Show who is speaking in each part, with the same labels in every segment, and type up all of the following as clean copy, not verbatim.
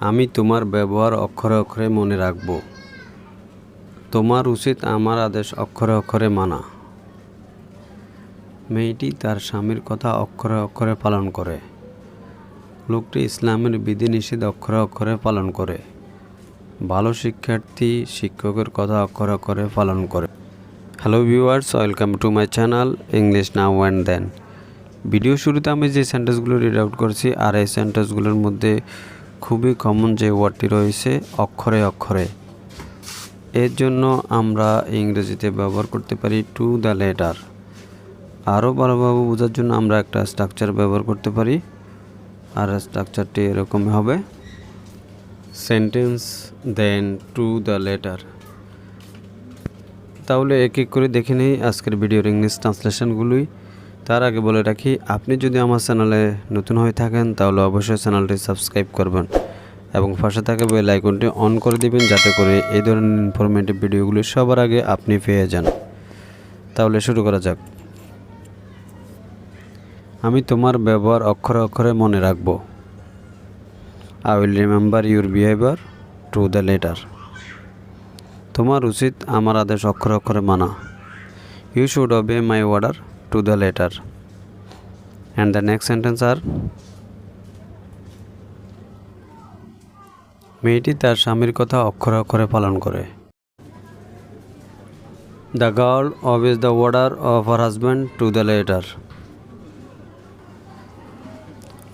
Speaker 1: আমি তোমার ব্যবহার অক্ষরে অক্ষরে মনে রাখব। তোমার উচিত আমার আদেশ অক্ষরে অক্ষরে মানা। মেয়েটি তার স্বামীর কথা অক্ষরে অক্ষরে পালন করে। লোকটি ইসলামের বিধিনিষেধ অক্ষরে অক্ষরে পালন করে। ভালো শিক্ষার্থী শিক্ষকের কথা অক্ষরে অক্ষরে পালন করে। Hello viewers, welcome to my channel English now and then. Video শুরুতে আমি যে সেন্টেন্সগুলো রিড আউট করছি, আর এই সেন্টেন্সগুলোর মধ্যে খুবই কমন যে ওয়ার্ডটি রয়েছে অক্ষরে অক্ষরে। এর জন্য আমরা ইংরেজিতে ব্যবহার করতে পারি টু দ্য লেটার। আরও ভালোভাবে বোঝার জন্য আমরা একটা স্ট্রাকচার ব্যবহার করতে পারি, আর স্ট্রাকচারটি এরকম হবে sentence then to the letter. তাহলে এক এক করে দেখে নিই আজকের ভিডিওর ইংলিশ ট্রান্সলেশনগুলোই। তার আগে বলে রাখি, আপনি যদি আমার চ্যানেলে নতুন হয়ে থাকেন তাহলে অবশ্যই চ্যানেলটি সাবস্ক্রাইব করবেন এবং পাশে থাকা বেল আইকনটি অন করে দিবেন, যাতে করে এই ধরনের ইনফরমেটিভ ভিডিওগুলি সবার আগে আপনি পেয়ে যান। তাহলে শুরু করা যাক। আমি তোমার ব্যবহার অক্ষরে অক্ষরে মনে রাখব। I will remember your behaviour to the letter. তোমার উচিত আমার আদেশ অক্ষরে অক্ষরে মানা। You should obey my order to the letter. And the next sentence আর, মেয়েটি তার স্বামীর কথা অক্ষরে অক্ষরে পালন করে। The girl obeys the order of her husband to the letter.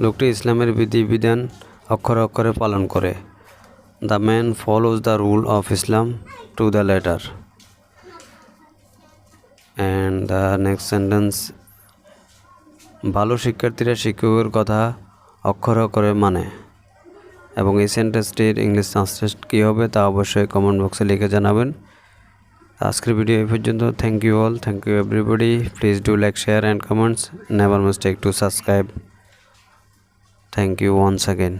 Speaker 1: লোকটি ইসলামের বিধিবিধান অক্ষরে অক্ষরে পালন করে। The man follows the rule of Islam to the letter. And the next sentence, ভালো শিক্ষার্থীরা শিক্ষকের কথা অক্ষরে অক্ষরে মানে। এবং এই সেন্টেন্সটির ইংলিশ ট্রান্সলেশন কী হবে তা অবশ্যই কমেন্ট বক্সে লিখে জানাবেন। আজকের ভিডিও এই পর্যন্ত। Thank you all, thank you everybody. Please do like, share and comments. Never mistake to subscribe. Thank you once again.